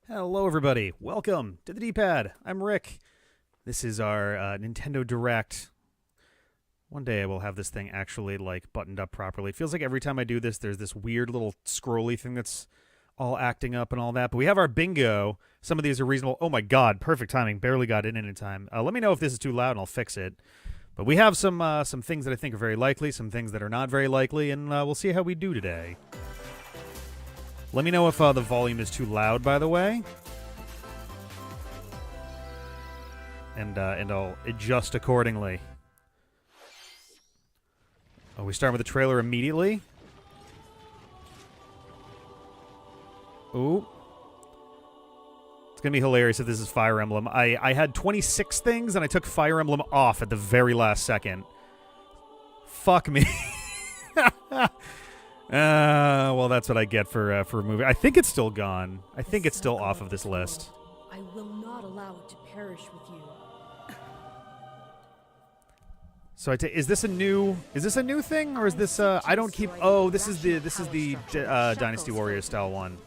Hello, everybody. Welcome to the D-pad. I'm Rick. This is our Nintendo Direct. One day I will have this thing actually buttoned up properly. It feels like every time I do this, there's this weird little scrolly thing that's all acting up and all that. But we have our bingo. Some of these are reasonable. Oh my God, perfect timing. Barely got in time. Let me know if this is too loud and I'll fix it. But we have some things that I think are very likely, some things that are not very likely, and we'll see how we do today. Let me know if the volume is too loud, by the way. And I'll adjust accordingly. Oh, we start with the trailer immediately? Ooh. It's going to be hilarious if this is Fire Emblem. I had 26 things, and I took Fire Emblem off at the very last second. Fuck me. Well, that's what I get for removing. I think it's still gone. I think it's still off of this list. I will not allow it to perish with you. So is this a new thing, or is this I don't keep? Oh, this is the Dynasty Warriors style one.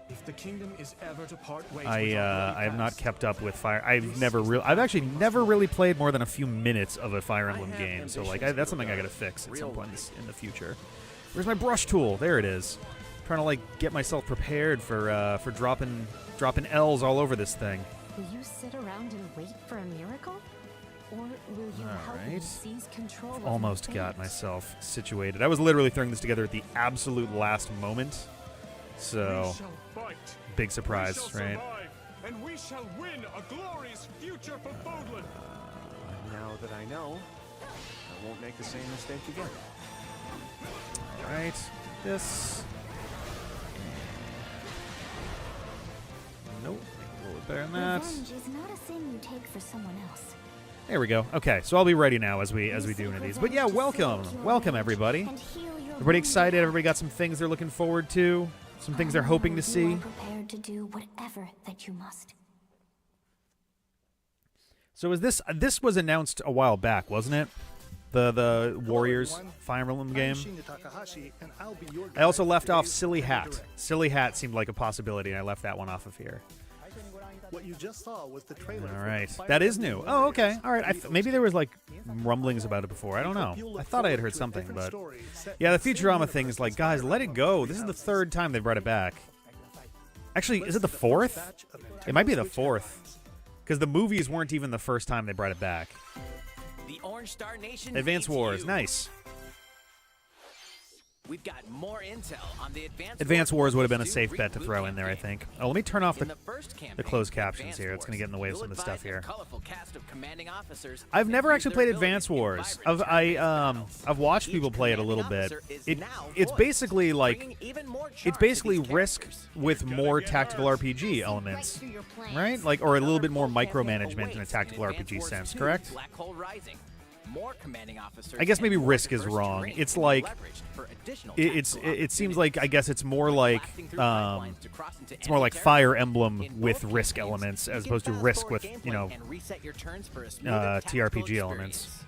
If the kingdom is ever to part ways I have not kept up with Fire. I've actually never really played more than a few minutes of a Fire Emblem game. So that's something I got to fix at some point in the future. Where's my brush tool? There it is. I'm trying to get myself prepared for dropping L's all over this thing. Will you sit around and wait for a miracle? Or will you help me seize control of Almost my got fate? myself situated. I was literally throwing this together at the absolute last moment. So, big surprise, right? Survive, and we shall win a glorious future for Bodland. Now that I know, I won't make the same mistake again. Alright, this. Nope, a little bit better than that. Revenge is not a thing you take for someone else. There we go. Okay, so I'll be ready now as we do one of these. But yeah, welcome everybody. Everybody excited? Everybody got some things they're looking forward to? Some things they're hoping to see? You are prepared to do whatever that you must. So this was announced a while back, wasn't it? The Warriors Fire Emblem game. I also left off Silly Hat. Silly Hat seemed like a possibility, and I left that one off of here. What you just saw was the trailer. All right, that is new. Oh, okay. All right. Maybe there was rumblings about it before. I don't know. I thought I had heard something, but yeah, the Futurama thing is guys, let it go. This is the third time they've brought it back. Actually, is it the fourth? It might be the fourth, because the movies weren't even the first time they brought it back. The Orange Star Nation Advance Wars, nice. We've got more intel on the Advance Wars would have been a safe bet to throw in there, I think. Oh, let me turn off the campaign, closed captions here. It's going to get in the way of some of the stuff here. Cast of commanding officers I've never actually played Advance Wars. I've watched people play it a little bit. It's basically Risk with more tactical RPG elements, right? Or a little bit more micromanagement in a tactical RPG sense, correct? More commanding officers. I guess maybe Risk is wrong. It's it seems like I guess it's more like Fire Emblem with Risk elements as opposed to Risk with TRPG elements.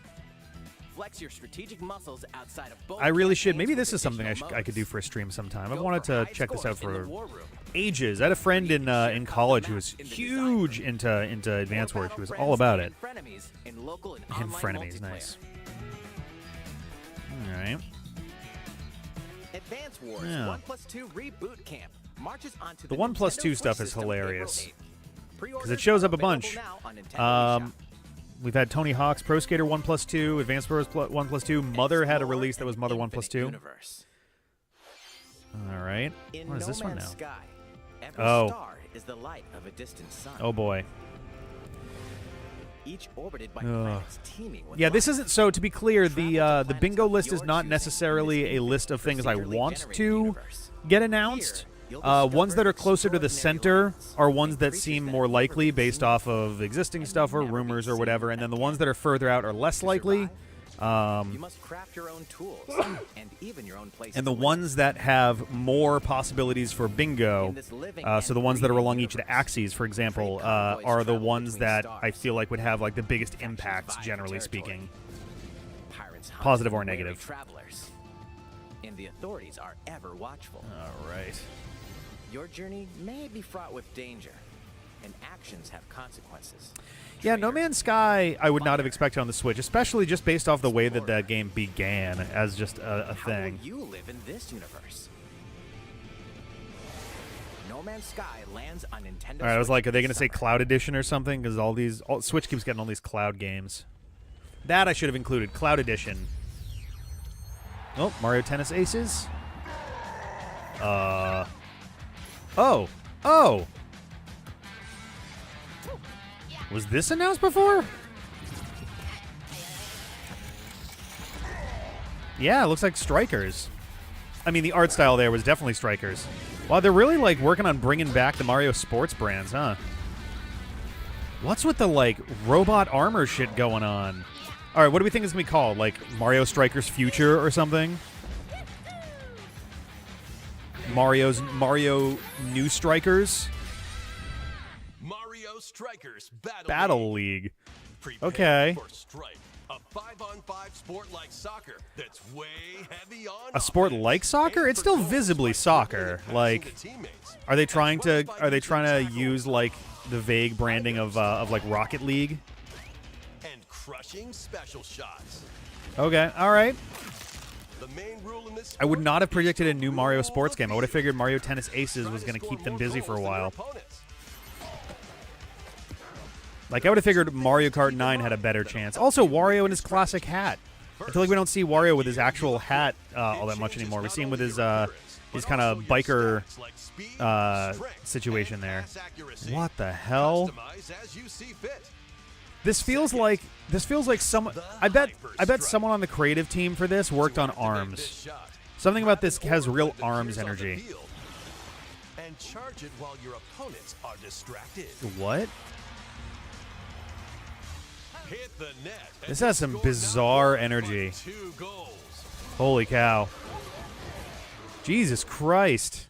Flex your strategic muscles outside of both. I really should. Maybe this is something I could do for a stream sometime. I've wanted to check this out for ages. I had a friend in college who was huge into Advance Wars. He was all about it. And frenemies, nice. All right. Advance Wars 1+2 Reboot Camp marches onto the 1+2 stuff is hilarious because it shows up a bunch. We've had Tony Hawk's Pro Skater 1+2, Advance Wars 1+2. Mother had a release that was Mother 1+2. All right. What is this one now? Oh boy. Each orbited by planets teeming with yeah, this isn't. So to be clear, the bingo list is not necessarily a list of things I want to get announced. Ones that are closer to the center are ones that seem more likely based off of existing stuff or rumors or whatever, and then the ones that are further out are less likely. You must craft your own tools and even your own place. And the ones that have more possibilities for bingo, so the ones that are along each of the axes, for example, are the ones that I feel like would have the biggest impacts, generally speaking, positive or negative. And the authorities are ever watchful. All right. Your journey may be fraught with danger, and actions have consequences. Yeah, No Man's Sky I would not have expected on the Switch, especially just based off the way that that game began as just a thing. How will you live in this universe? No Man's Sky lands on Nintendo. All right, I was Switch like, are they going to this say summer. Cloud Edition or something? Because Switch keeps getting all these cloud games. That I should have included, Cloud Edition. Oh, Mario Tennis Aces. Oh. Was this announced before? Yeah, it looks like Strikers. I mean, the art style there was definitely Strikers. Wow, they're really, like, working on bringing back the Mario sports brands, huh? What's with the, like, robot armor shit going on? All right, what do we think it's going to be called? Like, Mario Strikers Future or something? Mario New Strikers? Mario Strikers Battle League. Prepare Okay. For Strike, a 5-on-5 sport like soccer that's way heavy on A sport like soccer? It's still visibly soccer. Like, are they trying to use like the vague branding of like Rocket League? and crushing special shots. Okay, all right. The main rule in this I would sport not have is predicted a new rule Mario of sports game. I would have fear. figured Mario Tennis Aces Try was to going to score keep them more busy for a goals than your while. opponents. Like, I would have figured Mario Kart 9 had a better chance. Also, Wario in his classic hat. I feel like we don't see Wario with his actual hat all that much anymore. We see him with his kind of biker situation there. What the hell? This feels like some. I bet someone on the creative team for this worked on arms. Something about this has real arms energy. And charge it while your opponents are distracted. What? Hit the net. This has some bizarre energy. 2 goals. Holy cow. Jesus Christ.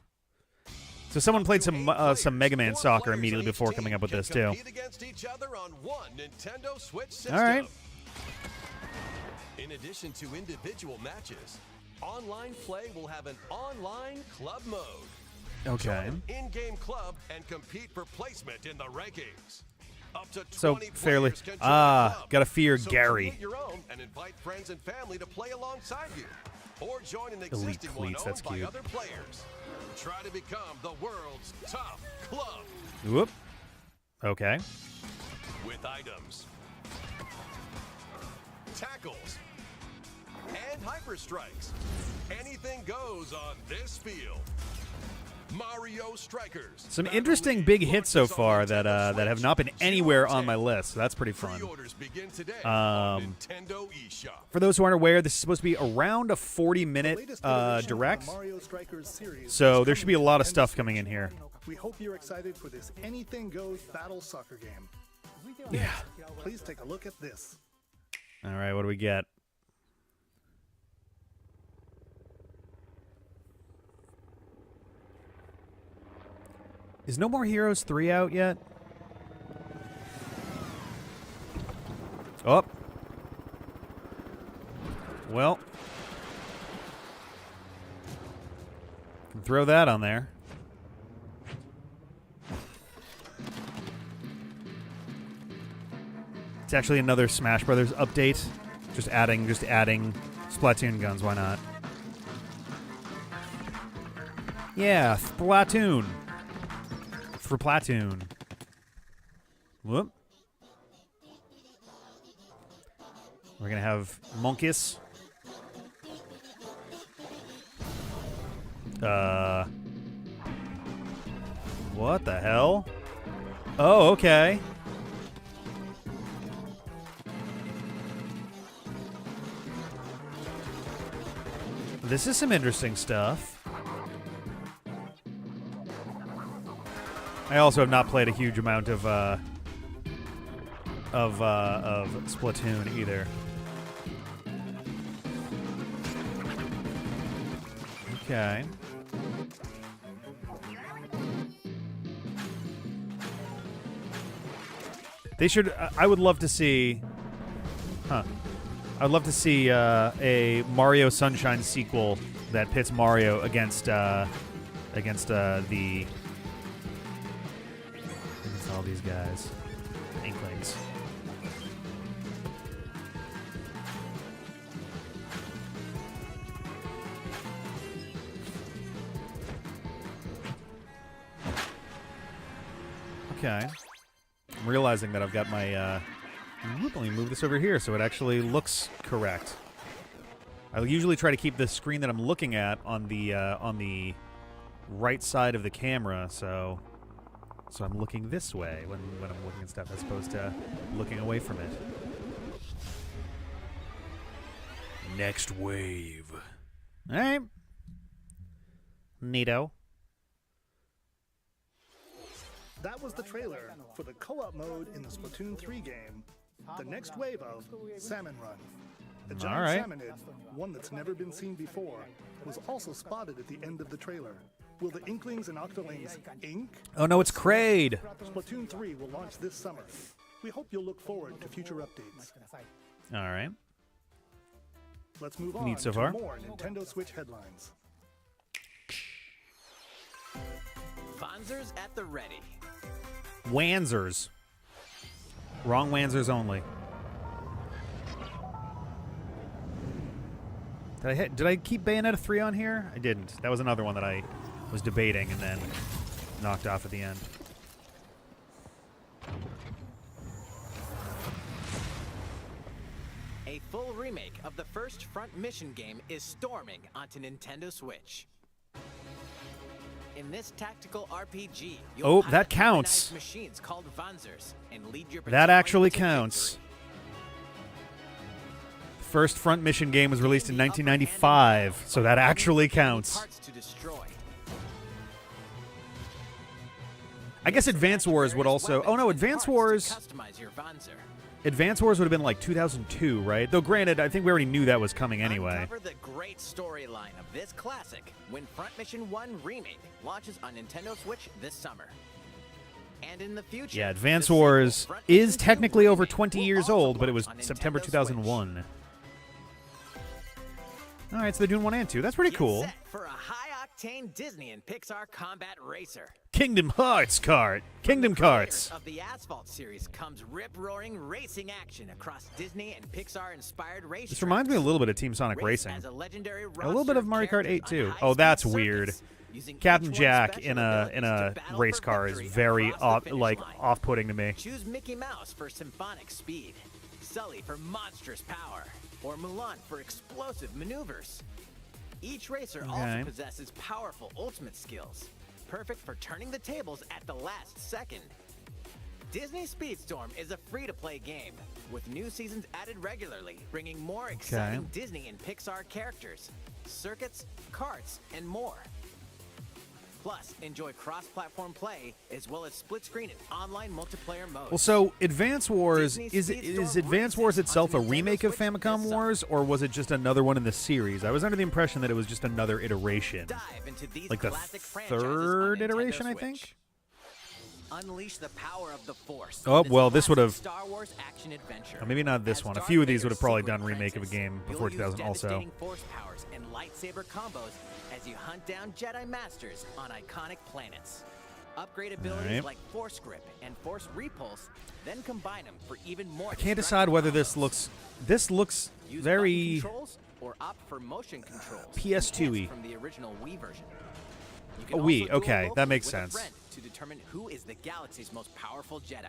So someone played some Mega Man Soccer immediately before coming up with this, too. Against each other on one Nintendo Switch system. All right. In addition to individual matches, online play will have an online club mode. Okay. Join an in-game club and compete for placement in the rankings. Up to 20 So fairly. players can join the club. Gotta fear So Gary. create your own and invite friends and family to play alongside you, or join an Elite existing one cleats, owned that's by cute. other players. Try to become the world's top club Whoop. Okay. with items, tackles, and hyper strikes. Anything goes on this field. Mario Strikers. Some Battle interesting League big hits so launches on far Nintendo that have Switch not been June anywhere on 10th. my list. So that's pretty fun. Pre-orders begin today on Nintendo eShop. For those who aren't aware, this is supposed to be around a 40-minute Latest iteration of the direct. Mario Strikers series So is there should be a coming lot to of stuff Nintendo coming in Switch. here. We hope you're excited for this anything goes battle soccer game. Yeah. Please take a look at this. All right, what do we get? Is No More Heroes 3 out yet? Oh. Well. Can throw that on there. It's actually another Smash Brothers update. Just adding Splatoon guns, why not? Yeah, Splatoon. For Platoon. Whoop. We're gonna have Monkus. What the hell? Oh, okay. This is some interesting stuff. I also have not played a huge amount of Splatoon either. Okay. They should. I would love to see. Huh. I'd love to see a Mario Sunshine sequel that pits Mario against against all these guys, Inklings. Okay. I'm realizing that I've got my, let me move this over here so it actually looks correct. I usually try to keep the screen that I'm looking at on the right side of the camera, so I'm looking this way when I'm looking at stuff as opposed to looking away from it. Next wave. All right. Neato. That was the trailer for the co-op mode in the Splatoon 3 game, the next wave of Salmon Run. A giant salmonid, one that's never been seen before, was also spotted at the end of the trailer. Will the Inklings and Octolings ink? Oh no, it's Kraid! Splatoon 3 will launch this summer. We hope you'll look forward to future updates. Alright. Let's move on so to far. more Nintendo Switch headlines. Fonzers at the ready. Wanzers. Wrong Wanzers only. Did I keep Bayonetta 3 on here? I didn't. That was another one that I was debating and then knocked off at the end. A full remake of the first Front Mission game is storming onto Nintendo Switch. In this tactical RPG, you'll that counts. machines called Vanzers and lead your That actually to counts. victory. First Front Mission game was released in 1995, so that actually counts. Parts to destroy. I guess Advance Wars would also... Oh no, Advance Wars... Customize your Vanzer. Advance Wars would have been like 2002, right? Though granted, I think we already knew that was coming anyway. Uncover the great storyline of this classic when Front Mission 1 Remake launches on Nintendo Switch this summer. And in the future, Yeah, Advance the sequel, Wars Front is Mission 2 technically over Remake 20 will years also old, but it launch was on September Nintendo 2001. Switch. All right, so they're doing 1 and 2. That's pretty Get cool. set for a high-octane Disney and Pixar combat racer. Kingdom Hearts Kart. Kingdom Creators Karts. of the Asphalt series comes rip-roaring racing action across Disney and Pixar-inspired race. This reminds me a little bit of Team Sonic Race Racing. as a legendary A little bit of Mario Kart 8 too. Oh, that's weird. Captain Jack in a race car is very off-putting to me. Choose Mickey Mouse for symphonic speed, Sully for monstrous power, or Mulan for explosive maneuvers. Each racer also possesses powerful ultimate skills, perfect for turning the tables at the last second. Disney Speedstorm is a free-to-play game, with new seasons added regularly, bringing more exciting Disney and Pixar characters, circuits, karts, and more. Plus, enjoy cross-platform play, as well as split-screen and online multiplayer modes. Well, so Advance Wars, is Speedstorm Advance Wars releases itself a onto Nintendo remake of Switch Famicom this Wars, or was it just another one in the series? I was under the impression that it was just another iteration. Dive into these Like the classic franchises on third Nintendo iteration, I Switch. think? Unleash the power of the Force. Oh, in well, this classic would've- Star Wars action adventure. Or maybe not this As one. A Darth few of these Vader's would have probably secret done remake of a apprentice, game before you'll 2000 use also. devastating force powers and lightsaber combos as you hunt down Jedi Masters on iconic planets. Upgrade abilities like Force Grip and Force Repulse, then combine them for even more. I can't decide whether this looks... This looks Use very... button controls or opt for motion controls. PS2-y. enhanced from the original Wii version. You can Oh, Wii, also duel okay, locally that makes with a sense. friend to determine who is the galaxy's most powerful Jedi.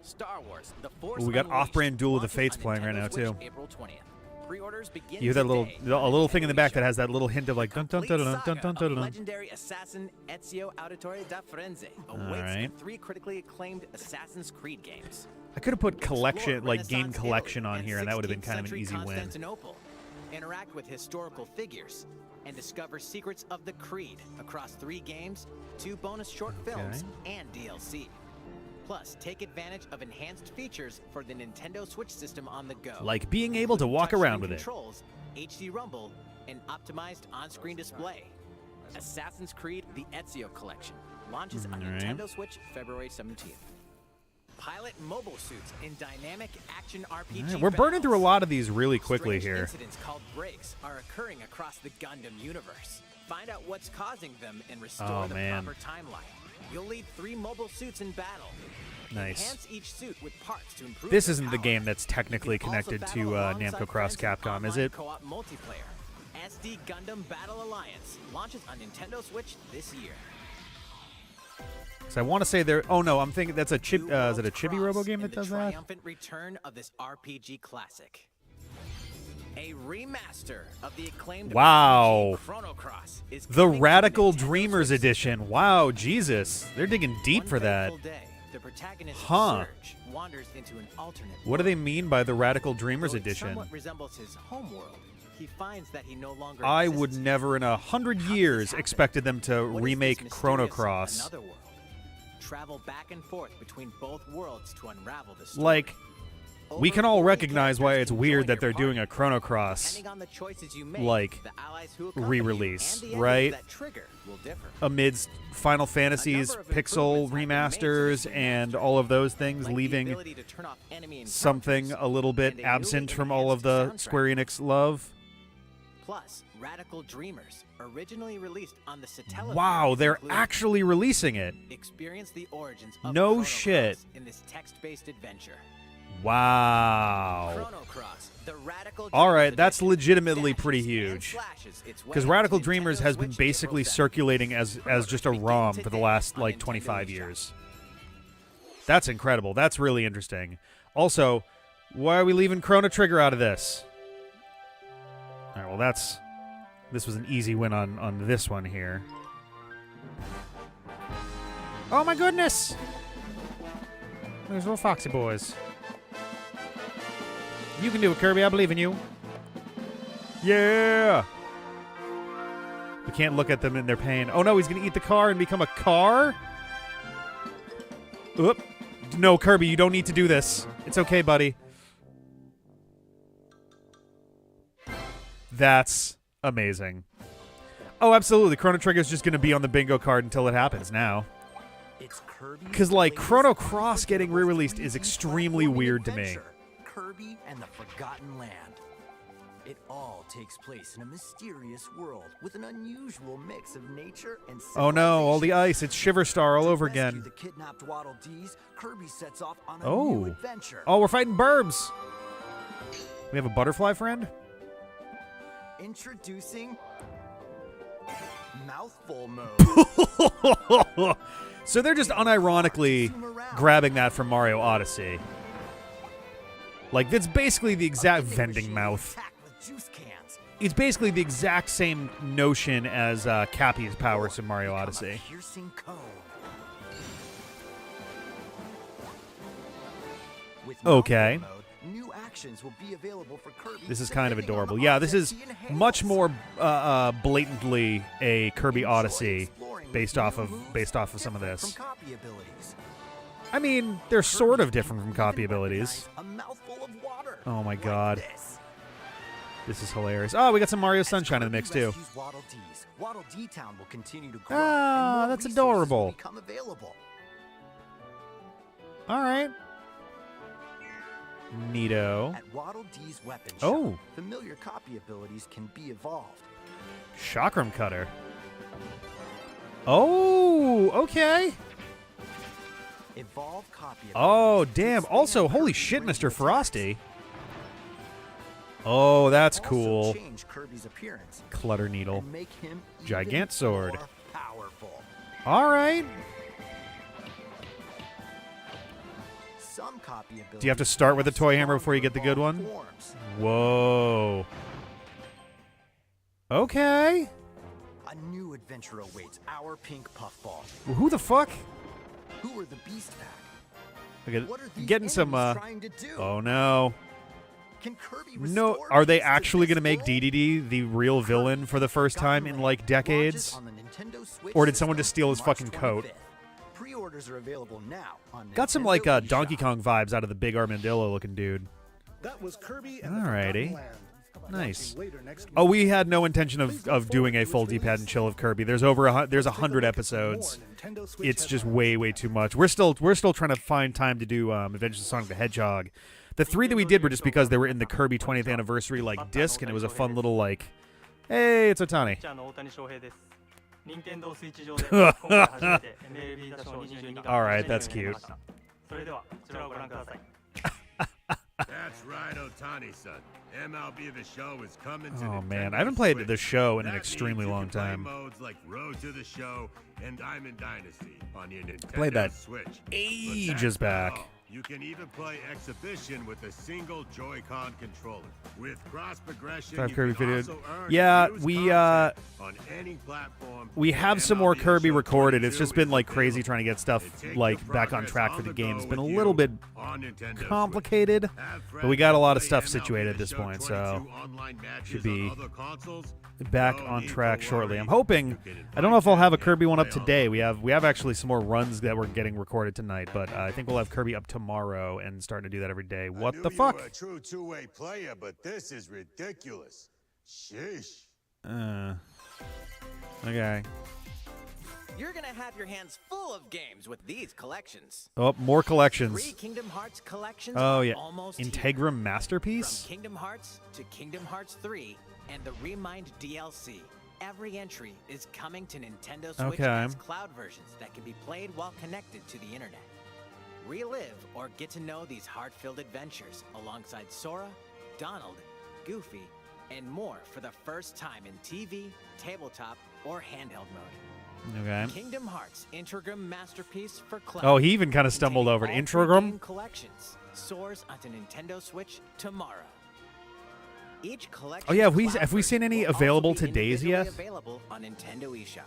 Star Wars: The Force Ooh, we got Unleashed off-brand Duel of the launches Fates on playing right Nintendo now, Switch too. April 20th. Pre-orders begin You hear that today a on little thing in the back Nintendo that has that little hint of like dun dun Complete dun dun dun saga dun of dun dun. legendary assassin Ezio Auditore da Firenze awaits in 3 critically acclaimed Assassin's Creed games. I could have put collection, Explore like game Renaissance collection Italy on and here, and that would have been 16th kind of an century easy win. Constantinople. Interact with historical figures and discover secrets of the Creed across 3 games, 2 bonus short films, and DLC. Plus, take advantage of enhanced features for the Nintendo Switch system on the go. Like being able to walk Touchscreen around with it. controls, HD Rumble, and optimized on-screen display. Assassin's Creed: The Ezio Collection launches on Nintendo Switch February 17th. Pilot mobile suits in dynamic action RPG. We're burning through a battles. lot of these really quickly Strange here. Incidents called breaks are occurring across the Gundam universe. Find out what's causing them and restore the proper timeline. You'll lead 3 mobile suits in battle. Nice. Enhance each suit with parts to improve This their isn't the power. game that's technically You can also connected to battle alongside Namco Cross friends in Capcom, is online it? Co-op multiplayer. SD Gundam Battle Alliance launches on Nintendo Switch this year. So I want to say there. Oh no, I'm thinking that's a chip. Is it a Chibi Robo game that does that? Triumphant return of this RPG classic. A remaster of the acclaimed Wow. RPG Chrono Cross is The coming to Radical Nintendo Dreamers Switch Edition. Wow, Jesus, they're digging deep One for that. fateful day, the protagonist Huh. Surge wanders into an alternate What do they mean by the Radical Dreamers Though it Edition? somewhat resembles his home world, he finds that he no longer I would exists. never in 100 How did years this happen? expected them to What is remake this Chrono mysterious Cross. Another world? Travel back and forth between both worlds to unravel the story. Like, we can all Over 40 recognize why characters it's can weird join that your they're doing a party. Chrono Cross Depending on the choices you make, like, the allies who accompany you re-release, and the enemies right? that trigger will differ. amidst Final Fantasy's A number of pixel improvements have been made to this remasters and all of those things, like the leaving ability to turn off enemy something encounters a little bit and a newly absent from all of enhanced the soundtrack. Square Enix love. Plus, Radical Dreamers, originally released on the Satella. Wow, series, they're include actually releasing it. experience the origins of No Chrono shit. Cross in this text-based adventure. Wow. Chrono Cross, the Radical All right, Dreamers that's edition, legitimately dashes pretty and huge. slashes its way Because into Radical Nintendo Dreamers has been Switch basically April 7th. circulating as just a ROM for the last like 25 years. That's incredible. That's really interesting. Also, why are we leaving Chrono Trigger out of this? All right, well this was an easy win on this one here. Oh my goodness! There's little foxy boys. You can do it, Kirby. I believe in you. Yeah! We can't look at them in their pain. Oh no, he's gonna eat the car and become a car? Oop. No, Kirby, you don't need to do this. It's okay, buddy. That's amazing. Oh, absolutely. Chrono Trigger is just gonna be on the bingo card until it happens now. It's Kirby's Because, like, latest Chrono Cross getting 3D re-released is extremely platforming weird to me. adventure, Kirby and the Forgotten Land. It all takes place in a mysterious world with an unusual mix of nature and Oh no, all the civilization. ice. It's Shiver Star all To over rescue again. the kidnapped Waddle Dees, Kirby sets off on a new Oh. adventure. Oh, we're fighting burbs. We have a butterfly friend? Introducing Mouthful Mode. So they're just unironically grabbing that from Mario Odyssey. Like, that's basically the exact vending mouth. Attack with juice cans. It's basically the exact same notion as Cappy's powers in Mario Become a Odyssey. piercing cone. With Okay. Mouthful Mode, new actions will be available for Kirby This is kind of depending on adorable. the Yeah, this is objects he much inhales. more blatantly a Kirby Enjoy Odyssey exploring based with off new of moves some of different this. From copy abilities. I mean, they're sort of Kirby different from can copy even abilities. recognize A mouthful of water. Oh my like god. this. This is hilarious. Oh, we got some Mario As Sunshine in the Kirby mix too. rescues Waddle Dees, Waddle Dee Town will continue to grow. Ah, and more that's resources will adorable. become available. All right. Neato. At Waddle Dee's weapon shop, Oh. familiar copy abilities can be evolved. Chakram Cutter. Oh, okay. Evolve copy Oh, abilities to damn. expand Also, holy Kirby's shit, range Mr. of Frosty. attacks. Oh, that's Also cool. change Kirby's appearance Clutter Needle. and make him Gigant even sword. more powerful. All right. Some copy abilities Do you have to start with a have toy hammer stronger before you get the good evolved one? forms. Whoa. Okay. A new adventure awaits our pink puffball. Who the fuck? Who are the Beast Pack? Okay, What are these getting some. enemies trying to do? Oh no. Can Kirby No, restore are they peace to actually this going to make world? DDD the real villain for the first time in like decades? Launches on the Nintendo Switch Or did someone just system steal his March fucking coat? 25th. Pre-orders are available now on Got some Nintendo like eShop. Donkey Kong vibes out of the big armadillo looking dude. That was Kirby and the Alrighty. Forgotten Land. Nice. Launching later next Oh, month. we had no intention of doing a full D-pad and chill of Kirby. There's there's 100 episodes. It's just way too much. We're still trying to find time to do Adventures of Sonic the Hedgehog. The 3 that we did were just because they were in the Kirby 20th anniversary like disc, and it was a fun little like Hey, it's Otani. All right, that's cute. That's right, Otani-san. MLB The Show is coming to Oh Nintendo man, I haven't played Switch. the show in an That extremely means you long can play time. modes like Road to the Show and Diamond Dynasty on your Nintendo Played that Switch. But ages that's not back. all. You can even play Exhibition with a single Joy-Con controller. With cross progression, Five you Kirby can video. also earn Yeah, used we content on any platform. we where have some more MLB The Kirby Show recorded. It's 22 just been is like crazy available. trying to get stuff And take like your back on progress track for on the the game. go It's been a with little you bit on Nintendo Switch. complicated, Have but we got a lot of friends stuff play situated at MLB this The point, Show so 22 online matches should be on other consoles. back No on need to track shortly. I'm worry. hoping. You can I don't know if I'll have a invite Kirby one up and play today. We have actually some more runs that we're getting recorded tonight, but I think we'll have Kirby up tomorrow and starting to do that every day. What the fuck? You were a true two-way player, but this is ridiculous. Sheesh. Okay. You're gonna have your hands full of games with these collections. Oh, more collections. 3 Kingdom Hearts collections Oh are yeah, almost here. Integrum Masterpiece. From Kingdom Hearts to Kingdom Hearts 3 and the Remind DLC, every entry is coming to Nintendo Switch Okay. as cloud versions that can be played while connected to the internet. Relive or get to know these heart-filled adventures alongside Sora, Donald, Goofy, and more for the first time in TV, tabletop, or handheld mode. Okay. Kingdom Hearts Integrum Masterpiece for Cloud. Oh, he even kind of stumbled over it. Containing all 3 Integrum. game collections soars onto Nintendo Switch tomorrow. Each collection. Oh, yeah, have we seen any available to days yet? Available on Nintendo eShop.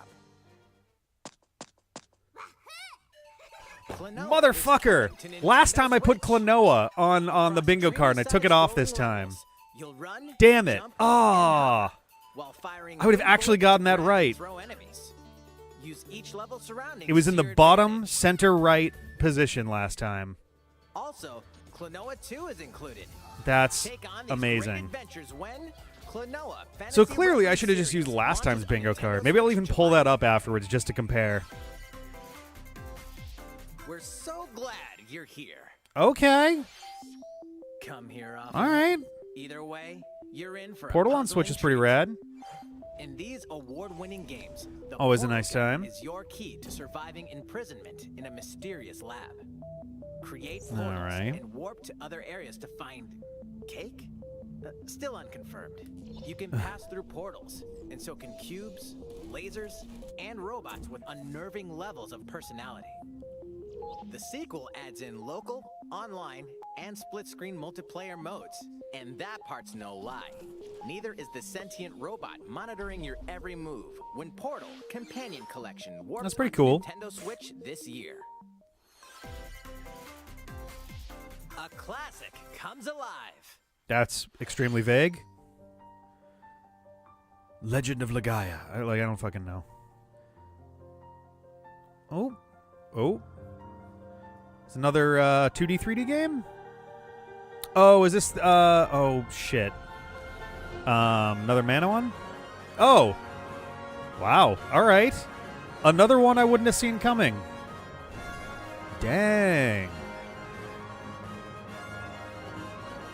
Klonoa Motherfucker! is coming to Last Nintendo time I put Switch. Klonoa on the bingo card and I took it off this time. You'll run, Damn it! jump, Ah! and hop while firing I would have green actually bullets gotten to that grab right. and throw enemies. Use each level surrounding It was in the to your bottom advantage. center right position last time. Also, Klonoa 2 is included. That's Take on these amazing. great adventures when Klonoa So Fantasy clearly, I Racing should have just Series used last time's launches on bingo Nintendo card. Maybe I'll Switch even pull July that up afterwards just to compare. We're so glad you're here. Okay. Come here often. All right. Either way, you're in for Portal a on Switch is pretty treat. rad. In these award-winning games, the Always a Portal nice game time. is your key to surviving imprisonment in a mysterious lab. Create All portals right. and warp to other areas to find cake? Still unconfirmed. You can pass through portals, and so can cubes, lasers, and robots with unnerving levels of personality. The sequel adds in local, online, and split-screen multiplayer modes, and that part's no lie. Neither is the sentient robot monitoring your every move when Portal Companion Collection warps That's pretty onto cool. Nintendo Switch this year. A classic comes alive. That's extremely vague. Legend of Legaia. I don't fucking know. Oh. It's another 2D, 3D game? Oh, is this... oh, shit. Another Mana one? Oh. Wow. All right. Another one I wouldn't have seen coming. Dang.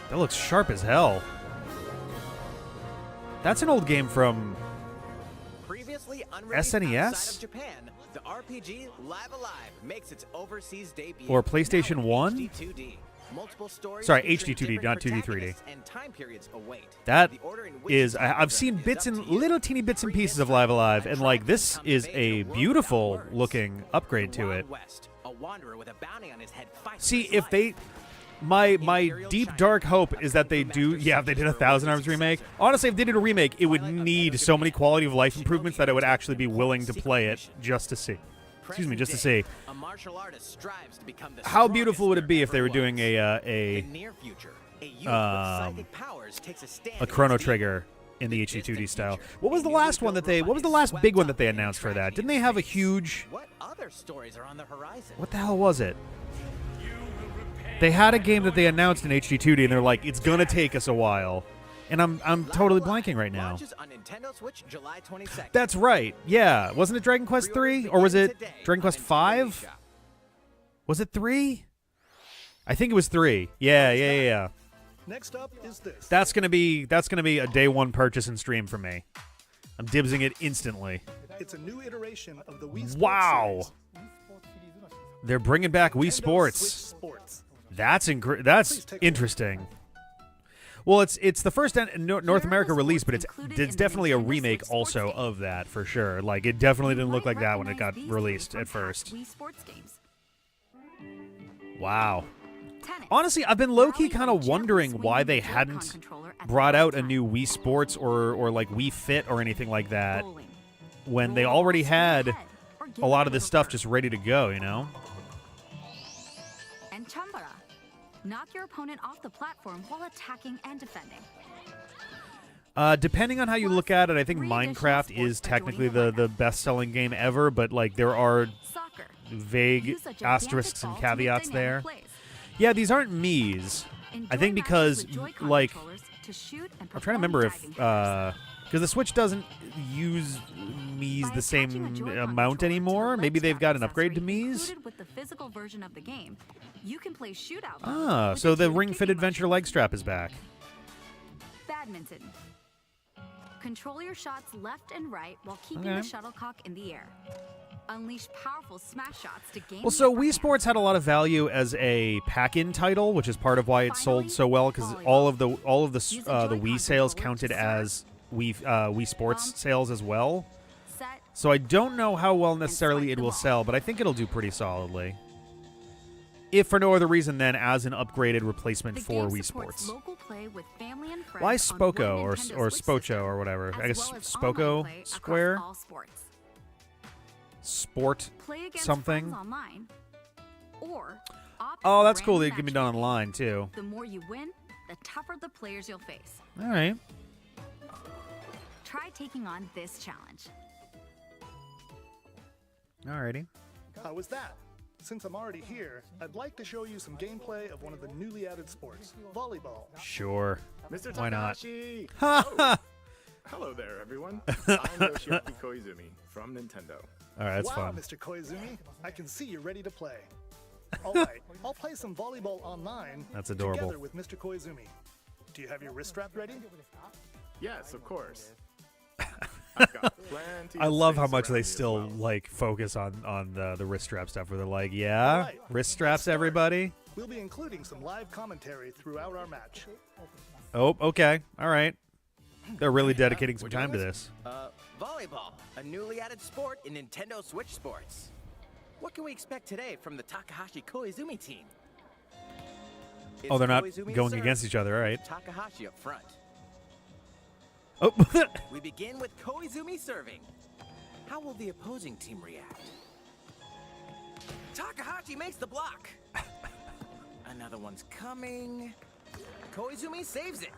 That looks sharp as hell. That's an old game from... Previously unreleased SNES? outside of Japan, the RPG Live Alive makes its overseas debut. Or PlayStation now in 1? HD2D. Multiple stories Sorry, featuring HD2D, different not 2D, 3D. protagonists and time periods await. That The order in which is... you I've seen is bits up and to you. little teeny bits and Free pieces this of Live time, Alive, a and traveler like this becomes is Major a World beautiful Without Words. looking upgrade The to Wild it. West, a wanderer with a bounty on his head fights See, for his if life. they... My Imperial deep China, dark hope a is that they Kung Fu do... master Yeah, if they did a searches for 1,000 Arms his remake. successor. Honestly, if they did a remake, it would Twilight of need Elder so many Japan, quality of life Shinobi improvements that I would undertakes actually be important willing to secret play it mission. just to see. Excuse me, Present just to day, see. a martial artist strives to become the How beautiful would it be if strongest they were there doing ever was. a In near future, a youth with psychic powers takes a stand a Chrono against Trigger in the distant HD2D style? future, What was a the newly last one built that they... What was the robot last is big one swept that they up in announced for that? tragedy Didn't they in have a space. huge... What other stories are on the horizon? What the hell was it? They had a game that they announced in HD2D, and they're like, it's gonna take us a while. And I'm totally blanking right now. Launches on Nintendo Switch July 22nd. That's right. Yeah. Wasn't it Dragon Quest 3? Or was it Dragon Quest 5? Was it 3? I think it was 3. Yeah. Next up is this. That's gonna be a day one purchase and stream for me. I'm dibsing it instantly. It's a new iteration of the Wii Sports Wow. series. They're bringing back Wii Nintendo Sports. Switch Sports. That's Please take a interesting. Well, it's the first North America release, but it's definitely a remake also of that for sure. Like it definitely didn't look like that when it got released at first. Wii Sports games. Wow. Tennis. Honestly, I've been low-key kind of Gently wondering swing why the they Joy-Con hadn't controller at the brought same out a time. new Wii Sports or like Wii Fit or anything like that Bowling. when they Roll already straight had ahead, or give a lot it of this little stuff curve. just ready to go, you know? And Chambara. Knock your opponent off the platform while attacking and defending. Depending on how you look at it, I think Three additional Minecraft sports is for technically joining the the best-selling game ever, but like there are Soccer. vague Use a gigantic asterisks and ball to make caveats dynamic there. plays. Yeah, these aren't Mii's. I Enjoy think matches because, with Joy-Con like, controllers to shoot and I'm trying to perform remember if, diving maneuvers. because the Switch doesn't use Mii's By the attaching a same Joy-Con amount controller to the anymore. leg Maybe they've strap got an upgrade to accessory Mii's. included with the physical version of the game, you can play shootout mode Ah, with so the intuitive Ring Fit kicking Adventure motion. leg strap is back. Badminton. Control your shots left and right while keeping Okay. the shuttlecock in the air. Unleash powerful smash shots to gain Well, the so upper Wii hand. Sports had a lot of value as a pack-in title, which is part of why it sold so well. Because all of the Use a the Joy-Con Wii sales controller counted to as Wii Sports bump, sales as well. Set. So I don't know how well necessarily swipe it the will ball. sell, but I think it'll do pretty solidly. If for no other reason than as an upgraded replacement The for game Wii supports Sports. local play with family and friends Why on Spoko one or Nintendo or Switch Spocho system, or whatever? as I guess well as online Spoko play across Square all sports. Sport Play against something. friends online, or opt Oh, for that's cool. They random can be done matchmaking. online too. The more you win, the tougher the players you'll face. All right. Try taking on this challenge. Alrighty. How was that? Since I'm already here, I'd like to show you some gameplay of one of the newly added sports, volleyball. Sure. Mr. Why not? Takahashi! Ha ha! Hello there, everyone. I'm Yoshiaki Koizumi from Nintendo. All right, that's wow, fun. Mr. Koizumi, I can see you're ready to play. All right, I'll play some volleyball online That's adorable. together with Mr. Koizumi. Do you have your wrist strap ready? Yes, of course. I've got plenty I of love how space much around they me as still well. like focus on the wrist strap stuff. Where they're like, yeah, All right, wrist straps, start. everybody. We'll be including some live commentary throughout our match. Oh, okay, all right. They're really dedicating some time to this. Volleyball, a newly added sport in Nintendo Switch Sports. What can we expect today from the Takahashi Koizumi team? It's Oh, they're not Koizumi going serve, against each other, all right? Takahashi up front. Oh, We begin with Koizumi serving. How will the opposing team react? Takahashi makes the block. Another one's coming. Koizumi saves it.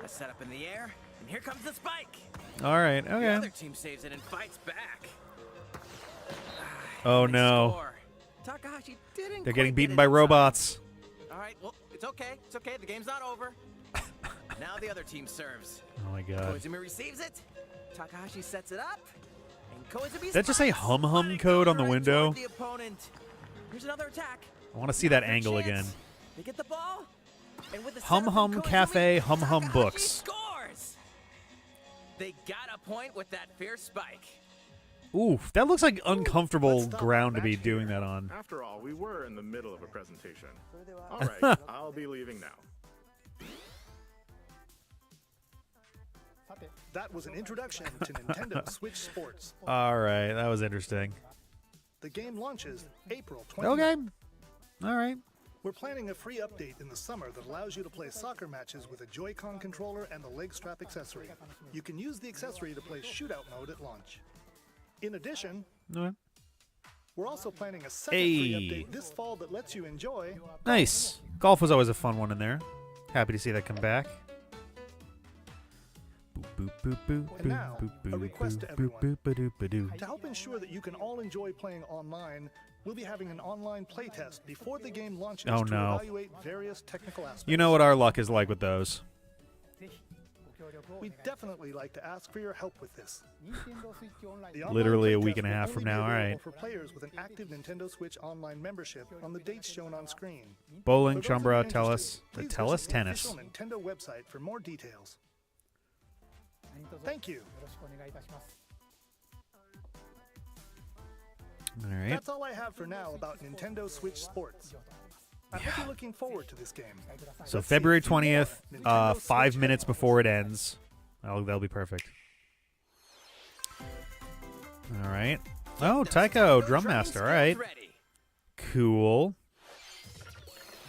A setup in the air, and here comes the spike. all right, The okay. other team saves it and fights back. Oh They no, score. Takahashi didn't they're quite getting get beaten it by in time. robots. All right, well, it's okay. It's okay. The game's not over. Now the other team serves. Oh my god. Koizumi receives it. Takahashi sets it up. And Koizumi That just say spikes, hum hum but it code goes on the right window? toward the opponent. Here's another attack. I want to see that Another angle chance. again. They get the ball. And with the Hum setup Hum from Koizumi, Cafe, Hum Hum Takahashi Books. scores. They got a point with that fierce spike. Ooh, that looks like uncomfortable Let's stop ground the to be match doing here. that on. After all, we were in the middle of a presentation. All right, I'll be leaving now. That was an introduction to Nintendo Switch Sports. All right, that was interesting. The game launches April 20th. Okay, all right. We're planning a free update in the summer that allows you to play soccer matches with a Joy-Con controller and the leg strap accessory. You can use the accessory to play shootout mode at launch. In addition, All right. we're also planning a second free update this fall that lets you enjoy Nice. Golf was always a fun one in there. Happy to see that come back. Boop, boop, boop, And now, boop, boop, a request to boop, everyone. boop, boop, boop, boop, boop. To help ensure that you can all enjoy playing online, we'll be having an online playtest before the game launches Oh, to no. evaluate various technical aspects. You know what our luck is like with those. We'd definitely like to ask for your help with this. The online Literally a playtest week and a will half only from be now, all available right. For players with an active Nintendo Switch Online membership on the dates shown on screen. Bowling, For those of Chumbra, you Tellus, interested, please Tellus visit the Tennis. official Nintendo website for more details. Thank you. All right. That's all I have for now about Nintendo Switch Sports. I hope you're looking forward to this game. So February 20th, 5 minutes before it ends. That'll be perfect. All right. Oh, Taiko, Drum Master. All right. Cool.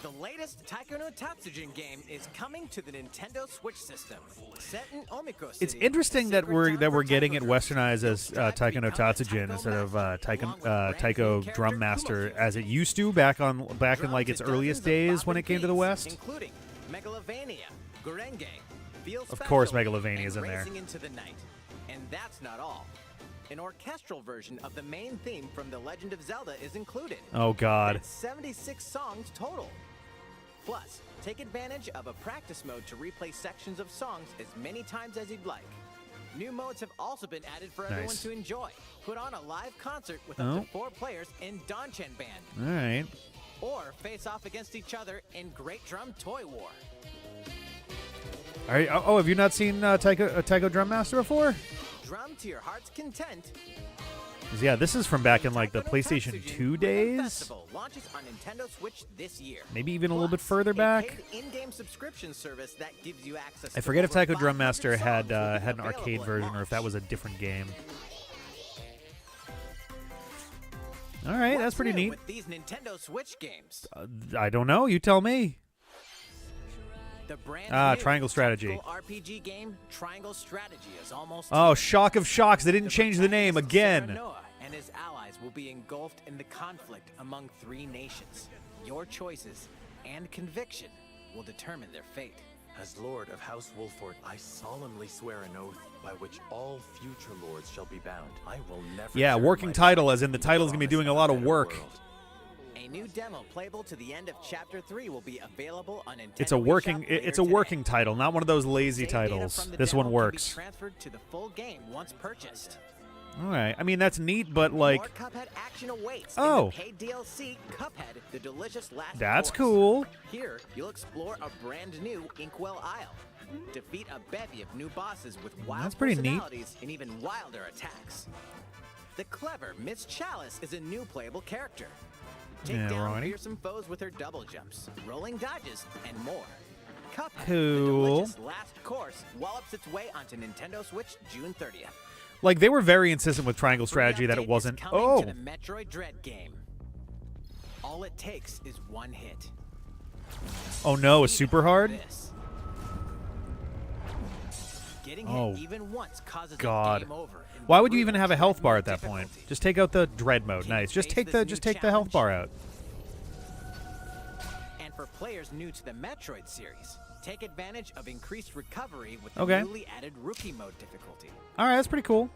The latest Taiko no Tatsujin game is coming to the Nintendo Switch system. Set in Omiko City, It's interesting that we're getting it westernized as Taiko no Tatsujin instead of Taiko Drum Master as it used to back in like its earliest days when it came to the West. Including Megalovania, Gurenge, Of course, Megalovania is in there. Racing into the Night. And that's not all. An orchestral version of the main theme from The Legend of Zelda is included. Oh God. That's 76 songs total. Plus, take advantage of a practice mode to replay sections of songs as many times as you'd like. New modes have also been added for everyone to enjoy. Put on a live concert with up to 4 players in Danchan Band. All right. Or face off against each other in Great Drum Toy War. All right. Oh, have you not seen Taiko Drum Master before? Drum to your heart's content. Yeah, this is from back in like the PlayStation 2 days. Festival launches on Nintendo Switch this year. Maybe even a little bit further back. A paid in-game subscription service that gives you access I forget if Taiko Drum Master had an arcade version or if that was a different game. All right, that's pretty neat. With these Nintendo Switch games. I don't know. You tell me. The brand Triangle Strategy. RPG game Triangle Strategy is almost. Oh, shock of shocks! They didn't change the name again. Noah and his allies will be engulfed in the conflict among 3 nations. Your choices and conviction will determine their fate. As Lord of House Wolford, I solemnly swear an oath by which all future lords shall be bound. I will never. Yeah, working title, as in the title's gonna be doing a lot of work. A new demo playable to the end of Chapter 3 will be available on Nintendo. It's a working title, not one of those lazy titles. This one works. Transferred to the full game once purchased. All right. I mean, that's neat, but like. More Cuphead action awaits. Oh. In the paid DLC, Cuphead: The Delicious Last That's Course. cool. Here, you'll explore a brand new Inkwell Isle. Defeat a bevy of new bosses with wild That's pretty neat. personalities and even wilder attacks. The clever Miss Chalice is a new playable character. Take down fearsome foes with her double jumps, rolling dodges, and more. Cuphead: The Delicious Last Course wallops its way onto Nintendo Switch June 30th. Like, they were very insistent with Triangle Strategy that it wasn't. To the Metroid Dread game. All it takes is one hit. Oh no, it's super hard? Getting hit even once causes God. a game over. Why would you even have a health bar at that point? Just take out the dread mode. Nice. Just take the health bar out. And for players new to the Metroid series, take advantage of increased recovery with the Okay. newly added Rookie Mode difficulty. All right, that's pretty cool.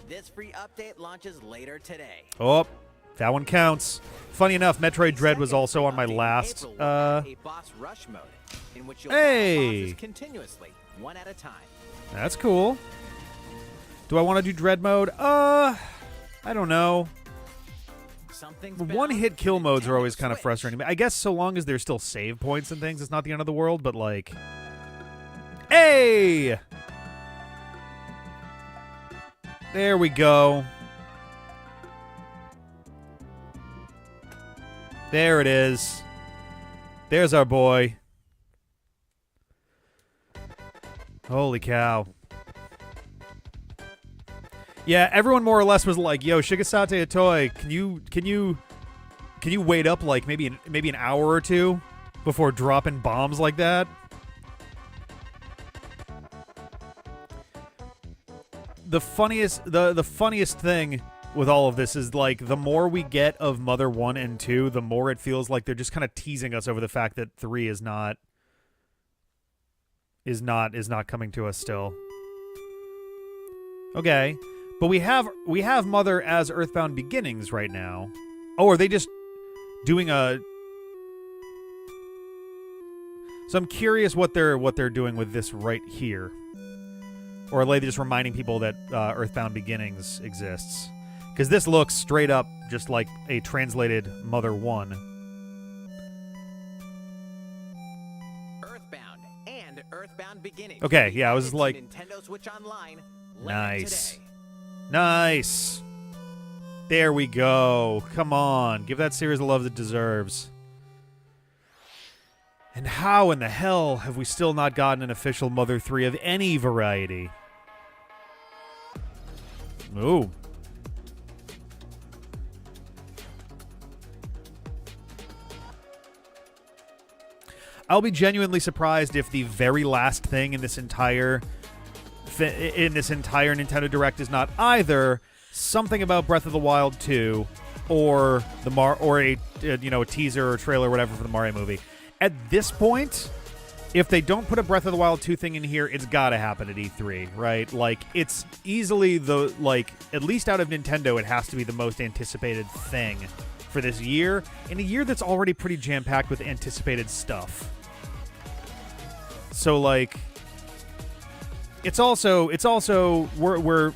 This free update launches later today. Oh, that one counts. Funny enough, Metroid Dread was also on my last. A boss rush mode in which you'll Hey! battle bosses continuously, one at a time. That's cool. Do I want to do Dread mode? I don't know. One-hit kill modes are always kind of frustrating. I guess so long as there's still save points and things, it's not the end of the world, but like... Hey! There we go. There it is. There's our boy. Holy cow. Yeah, everyone more or less was like, "Yo, Shigesate Itoy, can you wait up like maybe an hour or two before dropping bombs like that?" The funniest thing with all of this is like the more we get of Mother 1 and 2, the more it feels like they're just kind of teasing us over the fact that 3 is not coming to us still. Okay. But we have Mother as Earthbound Beginnings right now. Oh, are they just doing a... So I'm curious what they're doing with this right here. Or are they just reminding people that Earthbound Beginnings exists? Because this looks straight up just like a translated Mother 1. Earthbound and Earthbound EarthBound beginning. Okay, yeah, I was like, Nintendo Switch Online. nice. Nice. There we go. Come on. Give that series the love it deserves. And how in the hell have we still not gotten an official Mother 3 of any variety? Ooh. I'll be genuinely surprised if the very last thing in this entire Nintendo Direct is not either something about Breath of the Wild 2 or a teaser or trailer or whatever for the Mario movie. At this point, if they don't put a Breath of the Wild 2 thing in here, it's got to happen at E3, right? Like, it's easily at least out of Nintendo, it has to be the most anticipated thing for this year, in a year that's already pretty jam-packed with anticipated stuff. So, like, it's also we're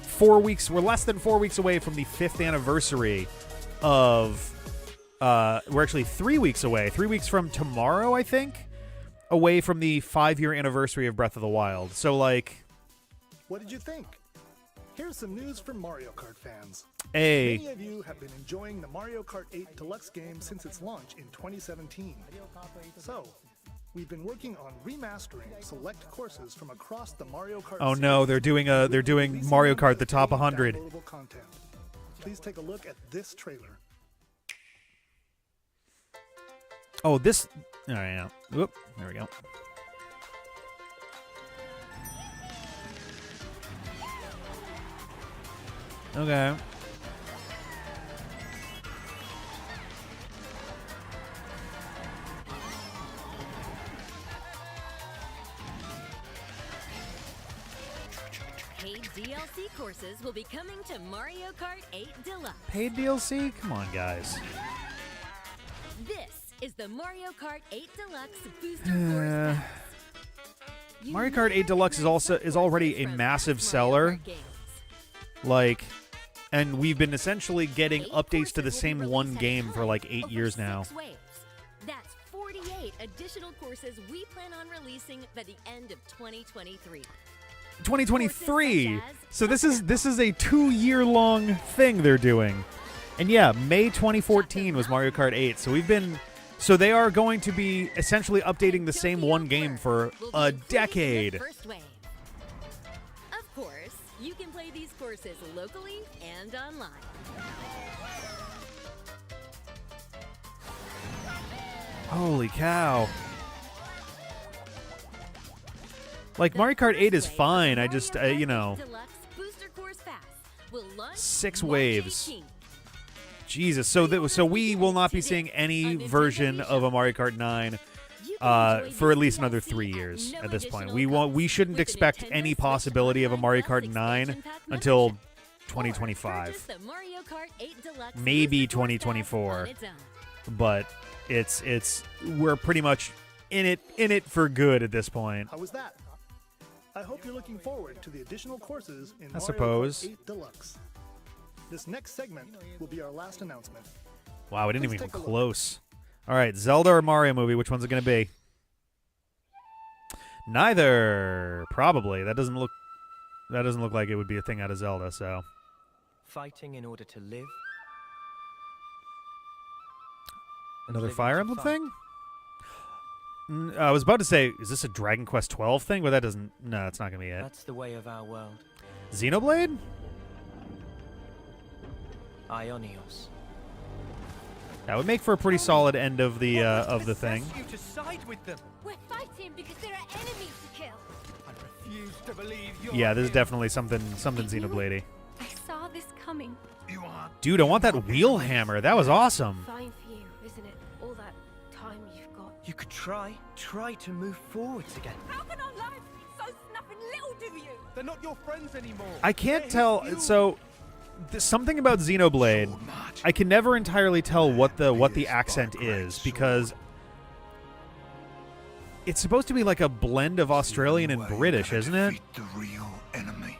less than 4 weeks away from the 5th anniversary of we're actually 3 weeks away. 3 weeks from tomorrow, I think, away from the 5-year anniversary of Breath of the Wild. So, like, what did you think? Here's some news from Mario Kart fans. Hey. Many of you have been enjoying the Mario Kart 8 Deluxe game since its launch in 2017. So, we've been working on remastering select courses from across the Mario Kart Oh no, they're doing Mario Kart the top 100. Content. Please take a look at this trailer. Oh, this. All right, yeah. Whoop. There we go. Okay. Paid DLC courses will be coming to Mario Kart 8 Deluxe. Paid DLC? Come on, guys. This is the Mario Kart 8 Deluxe Booster Course Pass. Mario Kart 8 Deluxe is already a massive seller. Like, and we've been essentially getting updates to the same one game for like 8 years now. That's 48 additional courses we plan on releasing by the end of 2023. 2023. So this is a 2-year-long thing they're doing. And yeah, May 2014 was Mario Kart 8. So they are going to be essentially updating the same one game for a decade. Of course, you can play these courses locally and online. Holy cow. Like, Mario Kart 8 is fine. I just, 6 waves. Jesus. So we will not be seeing any version of a Mario Kart 9 for at least another 3 years at this point. We shouldn't expect any possibility of a Mario Kart 9 until 2025. Maybe 2024. But we're pretty much in it for good at this point. How was that? I hope you're looking forward to the additional courses in Mario suppose. Kart 8 Deluxe. This next segment will be our last announcement. Wow, we didn't even come close. All right, Zelda or Mario movie, which one's it going to be? Neither, probably. That doesn't look like it would be a thing out of Zelda, so. Fighting in order to live. Another Fire Emblem thing? I was about to say, is this a Dragon Quest 12 thing? But that doesn't. No, it's not going to be it. That's the way of our world. Xenoblade? Ionios. That would make for a pretty solid end of the thing. You to side with them. We're fighting because there are enemies to kill. I refuse to believe you're Yeah, this is definitely something Xenoblade-y. I saw this coming. You are. Dude, I want that wheel hammer. That was awesome. Fine for you, isn't it? All that time you've got. You could try to move forwards again. How can our lives be so snuffing little to you? They're not your friends anymore. I can't tell. So, something about Xenoblade, I can never entirely tell what the accent is, because it's supposed to be like a blend of Australian and British, isn't it? The real enemy.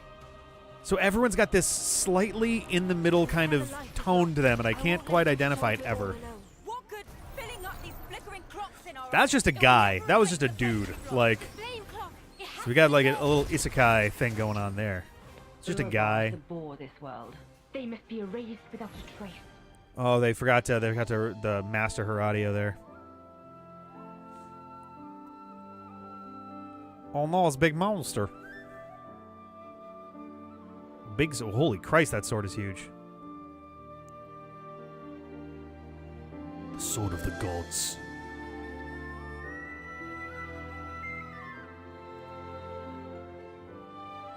So everyone's got this slightly in the middle kind of tone to them, and I can't quite identify it ever. That's just a guy. That was just a dude. Like, So we got like a little isekai thing going on there. It's just a guy. This world. They must be erased without a trace. Oh, they forgot to the master her audio there. Oh no, it's a big monster. Holy Christ, that sword is huge. The sword of the gods.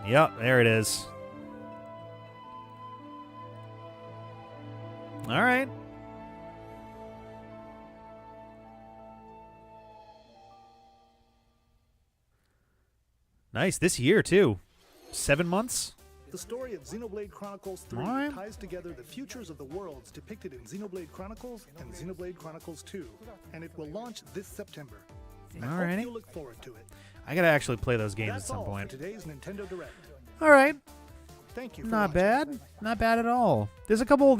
Yep, there it is. All right. Nice. This year, too. 7 months? The story of Xenoblade Chronicles 3 ties together the futures of the worlds depicted in Xenoblade Chronicles and Xenoblade Chronicles 2, and it will launch this September. I hope you look forward to it. I gotta actually play those games That's at some point. For today's Nintendo Direct. All right. Thank you. For Not watching. bad. Not bad at all. There's a couple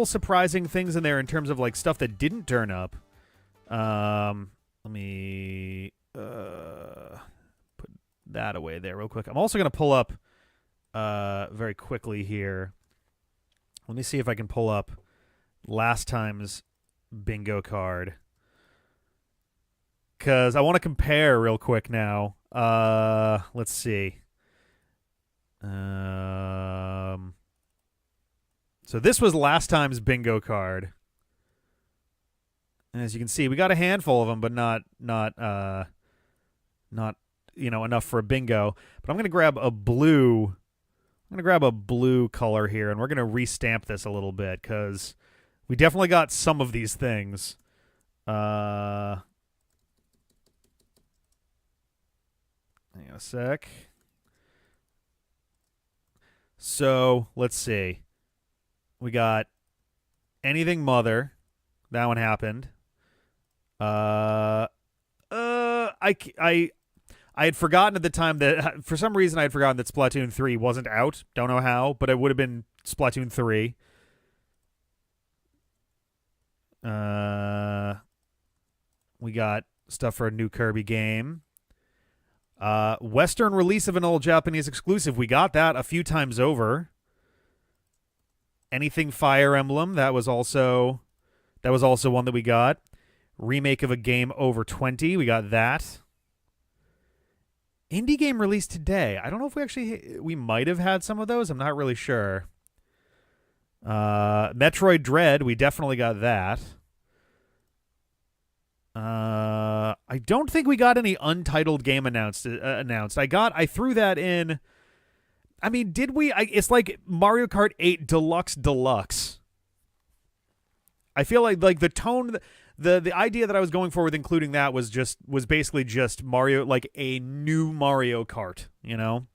surprising things in there in terms of like stuff that didn't turn up. Let me put that away there real quick. I'm also gonna pull up very quickly here. Let me see if I can pull up last time's bingo card. Because I want to compare real quick now. Let's see. So this was last time's bingo card. And as you can see, we got a handful of them, but not enough for a bingo. But I'm going to grab a blue. I'm going to grab a blue color here, and we're going to restamp this a little bit because we definitely got some of these things. Hang on a sec. So, let's see. We got Anything Mother. That one happened. I had forgotten at the time that, for some reason I had forgotten that Splatoon 3 wasn't out. Don't know how, but it would have been Splatoon 3. We got stuff for a new Kirby game. Western release of an old Japanese exclusive. We got that a few times over. Anything Fire Emblem. That was also one that we got. Remake of a game over 20. We got that. Indie game released today. I don't know if we might have had some of those. I'm not really sure. Metroid Dread. We definitely got that. I don't think we got any untitled game announced. I threw that in. I mean, did we? It's like Mario Kart 8 Deluxe. I feel like the tone, the idea that I was going for with including that was basically just Mario, like a new Mario Kart. You know,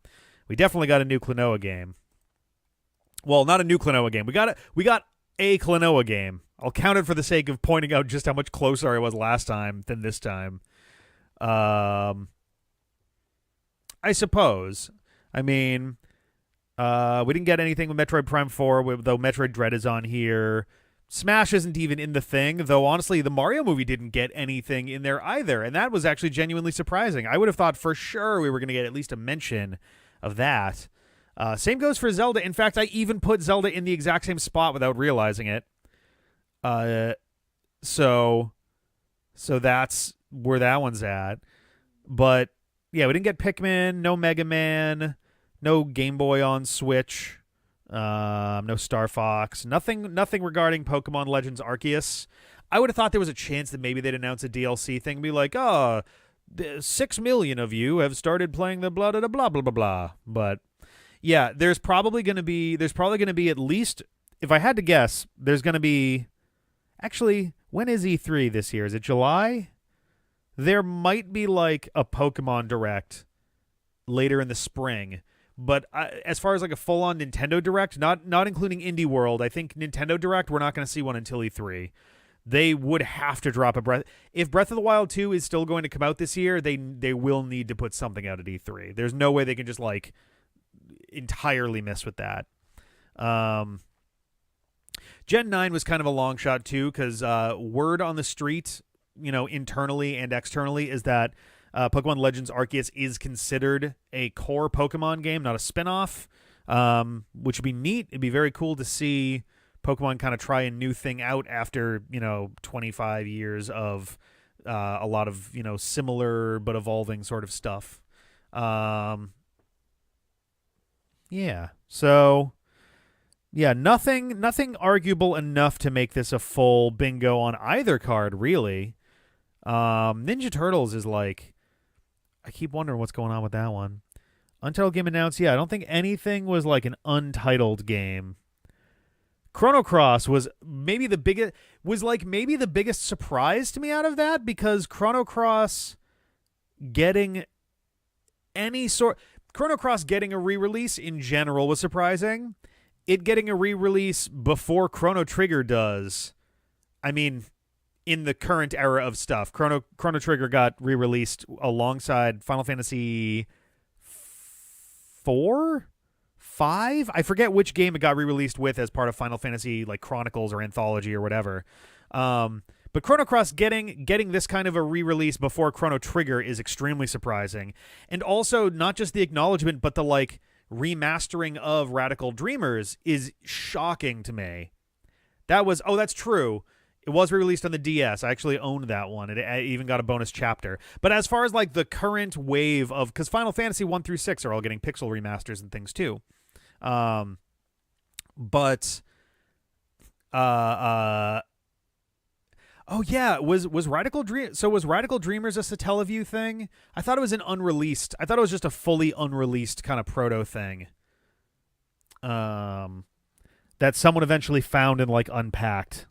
we definitely got a new Klonoa game. Well, not a new Klonoa game. We got a Klonoa game. I'll count it for the sake of pointing out just how much closer I was last time than this time. I suppose. I mean, we didn't get anything with Metroid Prime 4, though Metroid Dread is on here. Smash isn't even in the thing, though honestly, the Mario movie didn't get anything in there either, and that was actually genuinely surprising. I would have thought for sure we were going to get at least a mention of that. Same goes for Zelda. In fact, I even put Zelda in the exact same spot without realizing it. So that's where that one's at. But yeah, we didn't get Pikmin, no Mega Man, no Game Boy on Switch, no Star Fox, nothing regarding Pokemon Legends Arceus. I would have thought there was a chance that maybe they'd announce a DLC thing and be like, 6 million of you have started playing the blah blah blah blah blah blah. But yeah, there's probably going to be at least, if I had to guess, there's going to be. Actually, when is E3 this year? Is it July? There might be like a Pokemon Direct later in the spring. But as far as like a full-on Nintendo Direct, not including Indie World, I think Nintendo Direct, we're not going to see one until E3. They would have to drop a Breath. If Breath of the Wild 2 is still going to come out this year, they will need to put something out at E3. There's no way they can just like entirely miss with that. Gen 9 was kind of a long shot too, because word on the street, internally and externally, is that Pokemon Legends Arceus is considered a core Pokemon game, not a spin-off, which would be neat. It'd be very cool to see Pokemon kind of try a new thing out after, 25 years of a lot of, similar but evolving sort of stuff. Yeah. So, yeah, nothing arguable enough to make this a full bingo on either card, really. Ninja Turtles is like, I keep wondering what's going on with that one. Untitled game announced. Yeah, I don't think anything was like an untitled game. Chrono Cross was maybe the biggest surprise to me out of that, because Chrono Cross getting a re-release in general was surprising. It getting a re-release before Chrono Trigger does, I mean, in the current era of stuff, Chrono Trigger got re-released alongside Final Fantasy 4? 5? I forget which game it got re-released with as part of Final Fantasy like Chronicles or Anthology or whatever. But Chrono Cross getting this kind of a re-release before Chrono Trigger is extremely surprising. And also not just the acknowledgement, but the like remastering of Radical Dreamers is shocking to me. That's true. It was re-released on the DS. I actually owned that one. It even got a bonus chapter. But as far as like the current wave of, because Final Fantasy 1 through 6 are all getting pixel remasters and things too. Oh yeah, was Radical Dreamers a Satellaview thing? I thought it was I thought it was just a fully unreleased kind of proto thing. That someone eventually found and like unpacked.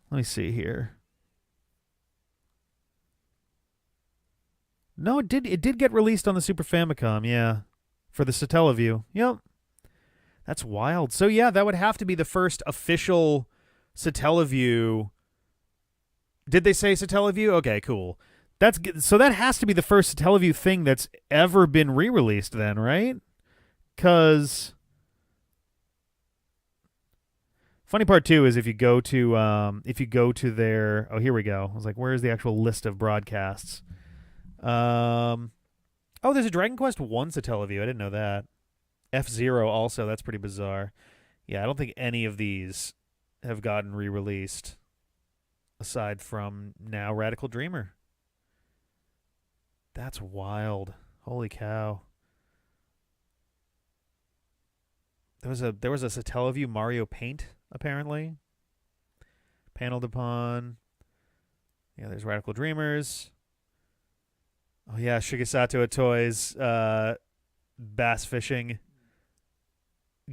Let me see here. No, it did get released on the Super Famicom, yeah. For the Satellaview. Yep. That's wild. So yeah, that would have to be the first official Satellaview. Did they say Satellaview? Okay, cool. So that has to be the first Satellaview thing that's ever been re-released then, right? Because funny part too is if you go to their, oh, here we go. I was like, where's the actual list of broadcasts? Oh, there's a Dragon Quest 1 Satellaview. I didn't know that. F-Zero also. That's pretty bizarre. Yeah, I don't think any of these have gotten re-released aside from now Radical Dreamer. That's wild. Holy cow. There was a Satellaview Mario Paint, apparently. Paneled upon. Yeah, there's Radical Dreamers. Oh yeah, Shigesato Toys bass fishing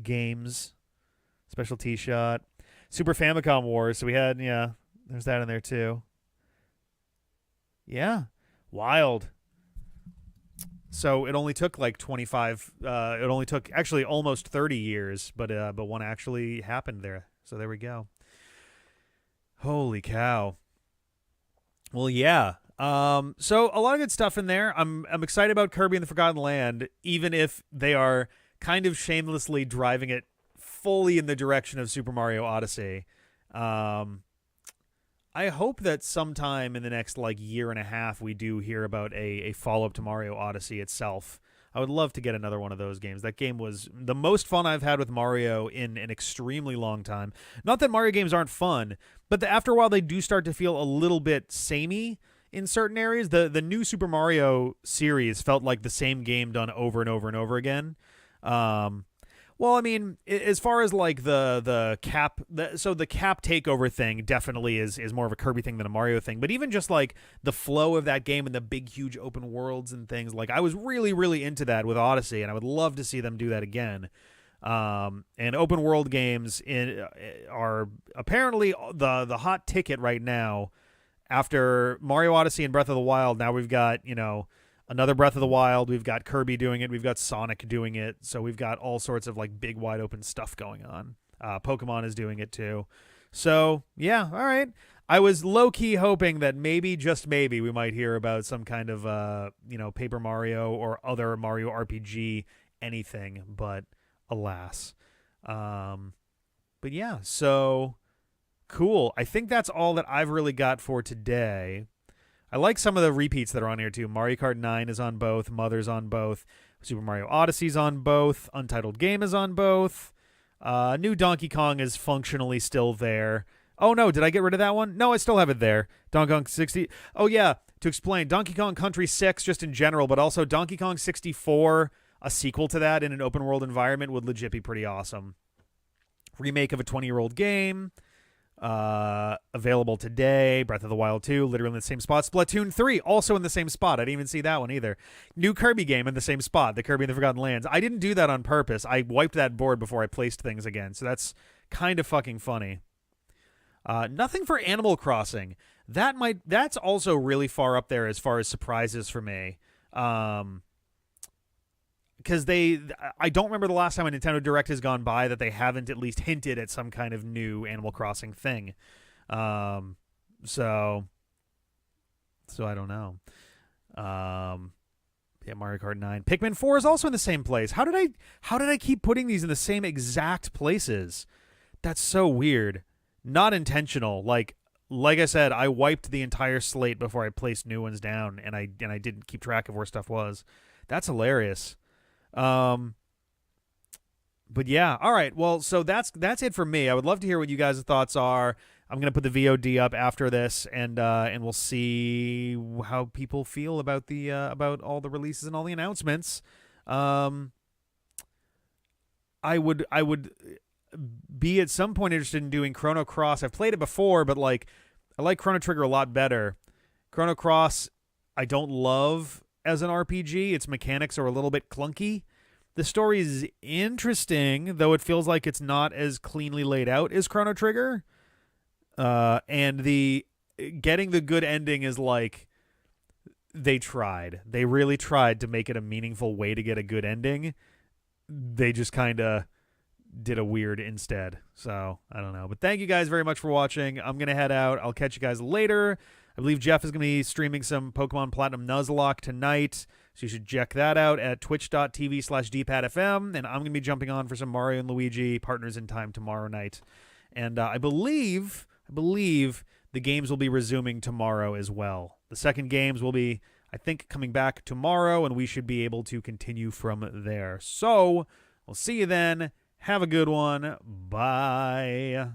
games. Special T-Shot. Super Famicom Wars. So we had, yeah, there's that in there too. Yeah. Wild. So it only took like 25, it only took actually almost 30 years, but one actually happened there. So there we go. Holy cow. Well, yeah. So a lot of good stuff in there. I'm excited about Kirby and the Forgotten Land, even if they are kind of shamelessly driving it fully in the direction of Super Mario Odyssey. I hope that sometime in the next like year and a half we do hear about a follow-up to Mario Odyssey itself. I would love to get another one of those games. That game was the most fun I've had with Mario in an extremely long time. Not that Mario games aren't fun, but after a while they do start to feel a little bit samey in certain areas. The new Super Mario series felt like the same game done over and over and over again. Well, I mean, as far as like the cap takeover thing definitely is more of a Kirby thing than a Mario thing. But even just like the flow of that game and the big, huge open worlds and things, like I was really, really into that with Odyssey, and I would love to see them do that again. And open world games are apparently the hot ticket right now. After Mario Odyssey and Breath of the Wild, now we've got, another Breath of the Wild. We've got Kirby doing it. We've got Sonic doing it. So we've got all sorts of like big, wide open stuff going on. Pokemon is doing it too. So yeah, all right. I was low key hoping that maybe, just maybe, we might hear about some kind of Paper Mario or other Mario RPG anything, but alas. But yeah, so cool. I think that's all that I've really got for today. I like some of the repeats that are on here too. Mario Kart 9 is on both. Mother's on both. Super Mario Odyssey's on both. Untitled Game is on both. New Donkey Kong is functionally still there. Oh no, did I get rid of that one? No, I still have it there. Donkey Kong 60. Oh yeah, to explain, Donkey Kong Country 6 just in general, but also Donkey Kong 64, a sequel to that in an open world environment would legit be pretty awesome. Remake of a 20-year-old game. Available today. Breath of the Wild 2, literally in the same spot. Splatoon 3, also in the same spot. I didn't even see that one either. New Kirby game in the same spot. The Kirby and the Forgotten Lands. I didn't do that on purpose. I wiped that board before I placed things again. So that's kind of fucking funny. Nothing for Animal Crossing. That's also really far up there as far as surprises for me. Because I don't remember the last time a Nintendo Direct has gone by that they haven't at least hinted at some kind of new Animal Crossing thing. So I don't know. Yeah, Mario Kart 9. Pikmin 4 is also in the same place. How did I keep putting these in the same exact places? That's so weird. Not intentional. Like I said, I wiped the entire slate before I placed new ones down, and I didn't keep track of where stuff was. That's hilarious. But yeah, all right. Well, so that's it for me. I would love to hear what you guys' thoughts are. I'm gonna put the VOD up after this, and we'll see how people feel about the about all the releases and all the announcements. I would be at some point interested in doing Chrono Cross. I've played it before, but like I like Chrono Trigger a lot better. Chrono Cross, I don't love as an RPG. Its mechanics are a little bit clunky. The story is interesting, though it feels like it's not as cleanly laid out as Chrono Trigger. And the getting the good ending is like they tried. They really tried to make it a meaningful way to get a good ending. They just kind of did a weird instead. So, I don't know. But thank you guys very much for watching. I'm going to head out. I'll catch you guys later. I believe Jeff is going to be streaming some Pokemon Platinum Nuzlocke tonight, so you should check that out at twitch.tv/dpadfm, and I'm going to be jumping on for some Mario and Luigi Partners in Time tomorrow night. And I believe the games will be resuming tomorrow as well. The second games will be, I think, coming back tomorrow, and we should be able to continue from there. So, we'll see you then. Have a good one. Bye.